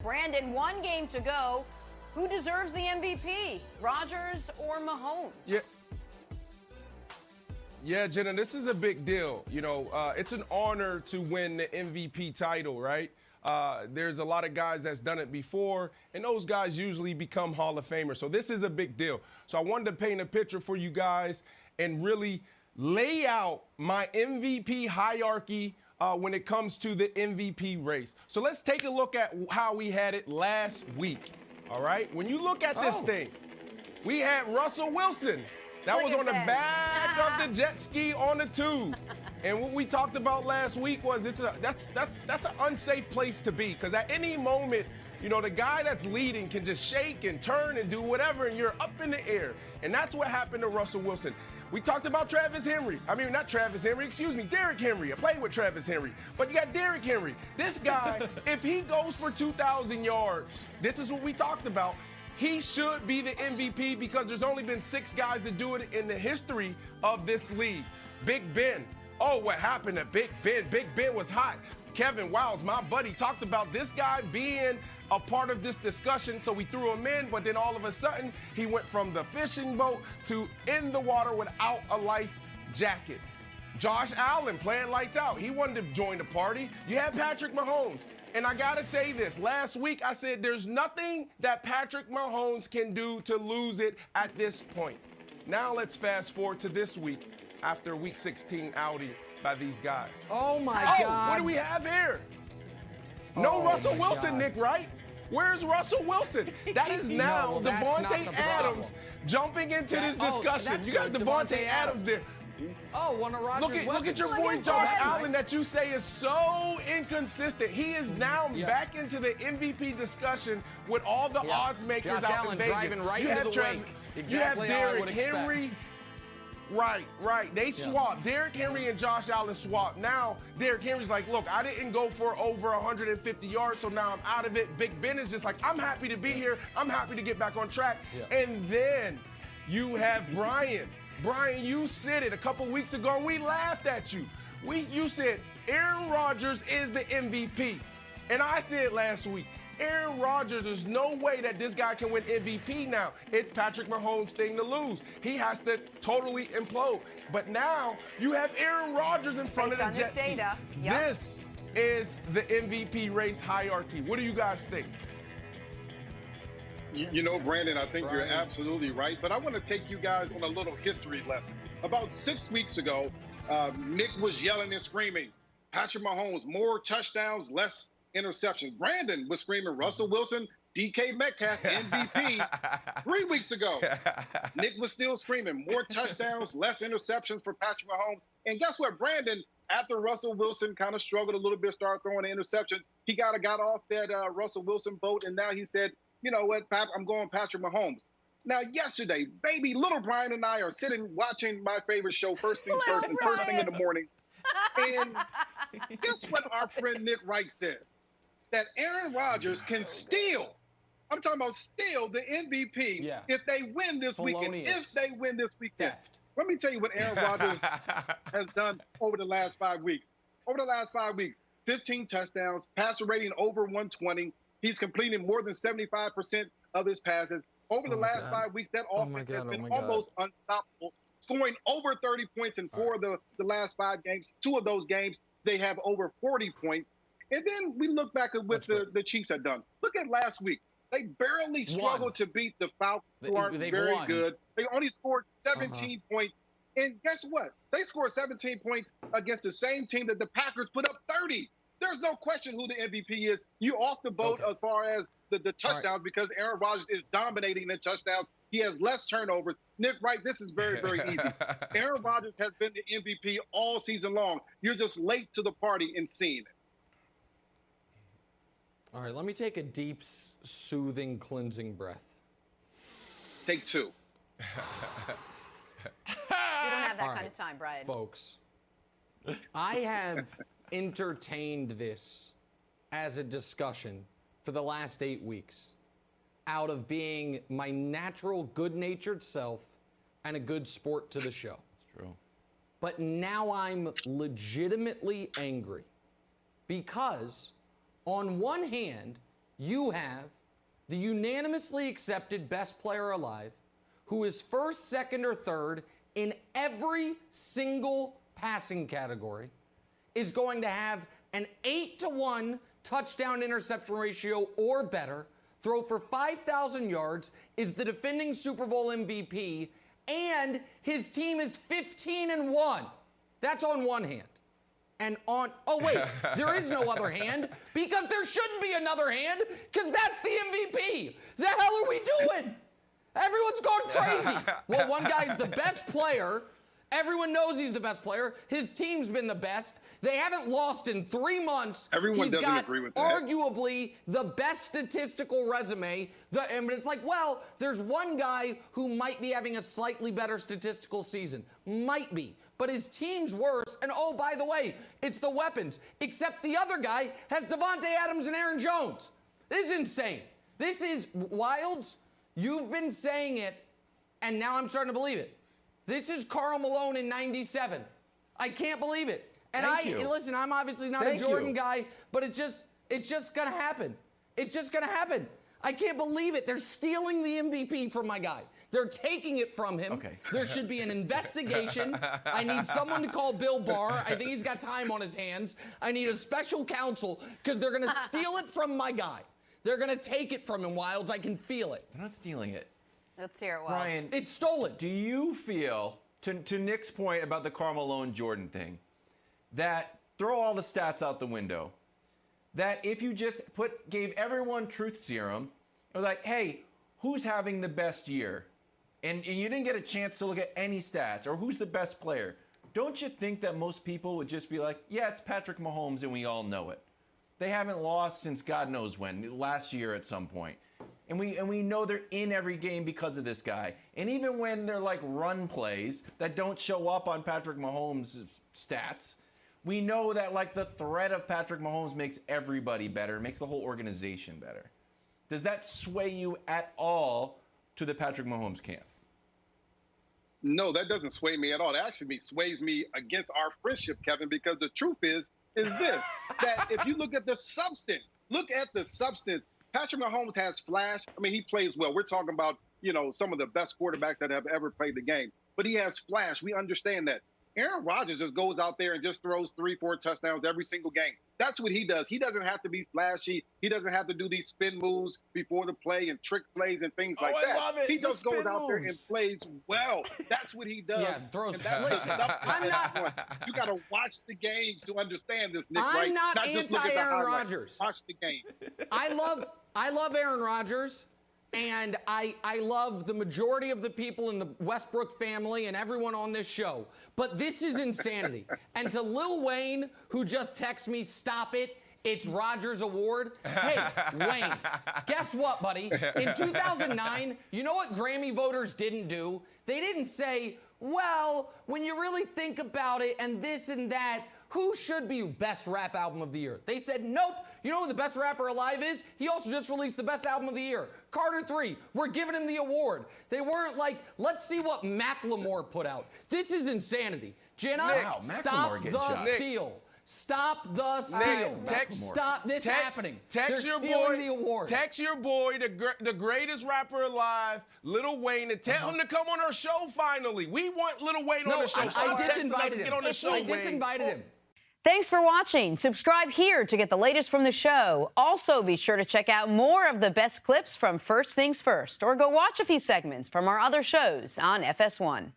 Brandon, one game to go. Who deserves the MVP, Rodgers or Mahomes? Yeah, Jenna, this is a big deal. You know, it's an honor to win the MVP title, right? There's a lot of guys that's done it before, and those guys usually become Hall of Famers. So this is a big deal. So I wanted to paint a picture for you guys and really lay out my MVP hierarchy when it comes to the MVP race. So let's take a look at how we had it last week, all right? When you look at this thing, we had Russell Wilson. That was on the back of the jet ski on the tube. And what we talked about last week was that's an unsafe place to be, because at any moment, you know, the guy that's leading can just shake and turn and do whatever, and you're up in the air. And that's what happened to Russell Wilson. We talked about Derrick Henry. I played with Travis Henry. But you got Derrick Henry. This guy, if he goes for 2,000 yards, this is what we talked about. He should be the MVP because there's only been 6 guys to do it in the history of this league. Big Ben. Oh, what happened to Big Ben? Big Ben was hot. Kevin Wiles, my buddy, talked about this guy being a part of this discussion, so we threw him in, but then all of a sudden, he went from the fishing boat to in the water without a life jacket. Josh Allen playing lights out. He wanted to join the party. You had Patrick Mahomes. And I got to say this. Last week, I said there's nothing that Patrick Mahomes can do to lose it at this point. Now let's fast forward to this week after Week 16 outing by these guys. Oh, my God. What do we have here? No Russell Wilson, Nick, right? Where's Russell Wilson? That is now Devontae Adams jumping into this discussion. You got Devontae Adams there. Oh, one of Rodgers' Look at your boy Josh Allen that you say is so inconsistent. He is now back into the MVP discussion with all the odds makers Josh out Allen in Vegas. driving right you into have the wing. Exactly you have how I Derrick would Henry. expect. Right. They swapped. Derrick Henry and Josh Allen swapped. Now, Derrick Henry's like, look, I didn't go for over 150 yards, so now I'm out of it. Big Ben is just like, I'm happy to be here. I'm happy to get back on track. Yeah. And then you have Brian. Brian, you said it a couple weeks ago, and we laughed at you. You said Aaron Rodgers is the MVP. And I said last week, Aaron Rodgers, there's no way that this guy can win MVP now. It's Patrick Mahomes' thing to lose. He has to totally implode. But now you have Aaron Rodgers in front of the Jets. This is the MVP race hierarchy. What do you guys think? You know, Brandon, I think you're absolutely right. But I want to take you guys on a little history lesson. About 6 weeks ago, Nick was yelling and screaming, Patrick Mahomes, more touchdowns, less interceptions. Brandon was screaming, Russell Wilson, DK Metcalf, MVP. 3 weeks ago, Nick was still screaming, more touchdowns, less interceptions for Patrick Mahomes. And guess what, Brandon, after Russell Wilson kind of struggled a little bit, started throwing the interceptions, he got off that Russell Wilson boat, and now he said, you know what, Pat, I'm going Patrick Mahomes. Now, yesterday, baby, little Brian and I are sitting watching my favorite show, First Things First, and first thing in the morning. And guess what our friend Nick Wright said? That Aaron Rodgers can steal, I'm talking about steal the MVP if they win this weekend. If they win this weekend. Let me tell you what Aaron Rodgers has done over the last 5 weeks. Over the last 5 weeks, 15 touchdowns, passer rating over 120. He's completing more than 75% of his passes. Over the last 5 weeks, that offense has been almost unstoppable, scoring over 30 points in 4 of the last 5 games. 2 of those games, they have over 40 points. And then we look back at what the Chiefs have done. Look at last week. They barely struggled to beat the Falcons, who aren't very good. They only scored 17 points. And guess what? They scored 17 points against the same team that the Packers put up 30. There's no question who the MVP is. You off the boat as far as the touchdowns because Aaron Rodgers is dominating the touchdowns. He has less turnovers. Nick Wright, this is very, very easy. Aaron Rodgers has been the MVP all season long. You're just late to the party in seeing it. All right, let me take a deep, soothing, cleansing breath. Take 2. You don't have that kind of time, Brian. Folks, I have entertained this as a discussion for the last 8 weeks out of being my natural good-natured self and a good sport to the show. That's true. But now I'm legitimately angry because on one hand, you have the unanimously accepted best player alive, who is first, second, or third in every single passing category, is going to have an 8-to-1 touchdown interception ratio or better, throw for 5,000 yards, is the defending Super Bowl MVP, and his team is 15-1. That's on one hand. And on, oh wait, there is no other hand, because there shouldn't be another hand, because that's the MVP. The hell are we doing? Everyone's going crazy. Well, one guy's the best player. Everyone knows he's the best player. His team's been the best. They haven't lost in 3 months. Everyone doesn't agree with that. Arguably the best statistical resume. And it's like, well, there's one guy who might be having a slightly better statistical season. Might be. But his team's worse. And oh, by the way, it's the weapons. Except the other guy has Devontae Adams and Aaron Jones. This is insane. This is Wilds. You've been saying it, and now I'm starting to believe it. This is Karl Malone in '97. I can't believe it. And listen, I'm obviously not a Jordan guy, but it's just gonna happen. It's just gonna happen. I can't believe it. They're stealing the MVP from my guy. They're taking it from him. Okay. There should be an investigation. I need someone to call Bill Barr. I think he's got time on his hands. I need a special counsel, because they're gonna steal it from my guy. They're gonna take it from him, Wilds. I can feel it. They're not stealing it. Let's hear it, Wilds. Ryan, It's stolen. do you feel, to Nick's point about the Karl Malone Jordan thing, that throw all the stats out the window, that if you just gave everyone truth serum, it was like, hey, who's having the best year? And you didn't get a chance to look at any stats, or who's the best player. Don't you think that most people would just be like, yeah, it's Patrick Mahomes, and we all know it. They haven't lost since God knows when, last year at some point. And we know they're in every game because of this guy. And even when they're like run plays that don't show up on Patrick Mahomes' stats, we know that like the threat of Patrick Mahomes makes everybody better, makes the whole organization better. Does that sway you at all to the Patrick Mahomes camp? No, that doesn't sway me at all. It actually sways me against our friendship, Kevin, because the truth is this, that if you look at the substance, Patrick Mahomes has flash. I mean, he plays well. We're talking about, some of the best quarterbacks that have ever played the game. But he has flash. We understand that. Aaron Rodgers just goes out there and just throws 3-4 touchdowns every single game. That's what he does. He doesn't have to be flashy. He doesn't have to do these spin moves before the play and trick plays and things like that. I love it. He just goes out there and plays well. That's what he does. Yeah, throws. And that's you got to watch the games to understand this, Nick. I'm right? not just look at the anti-Aaron highlights. Rodgers. Watch the game. I love Aaron Rodgers, and I love the majority of the people in the Westbrook family and everyone on this show. But this is insanity. And to Lil Wayne, who just texted me, stop it, it's Rodgers' award. Hey, Wayne, guess what, buddy? In 2009, you know what Grammy voters didn't do? They didn't say, well, when you really think about it and this and that, who should be best rap album of the year? They said, nope. You know who the best rapper alive is? He also just released the best album of the year. Carter 3. We're giving him the award. They weren't like, let's see what Macklemore put out. This is insanity. Jenna, stop the steal. Stop the steal. Stop this happening. Text They're your stealing boy. the award. Text your boy, the greatest rapper alive, Lil Wayne, and tell him to come on our show finally. We want Lil Wayne on the show. I disinvited him. Get on the show, I disinvited him. Thanks for watching. Subscribe here to get the latest from the show. Also, be sure to check out more of the best clips from First Things First, or go watch a few segments from our other shows on FS1.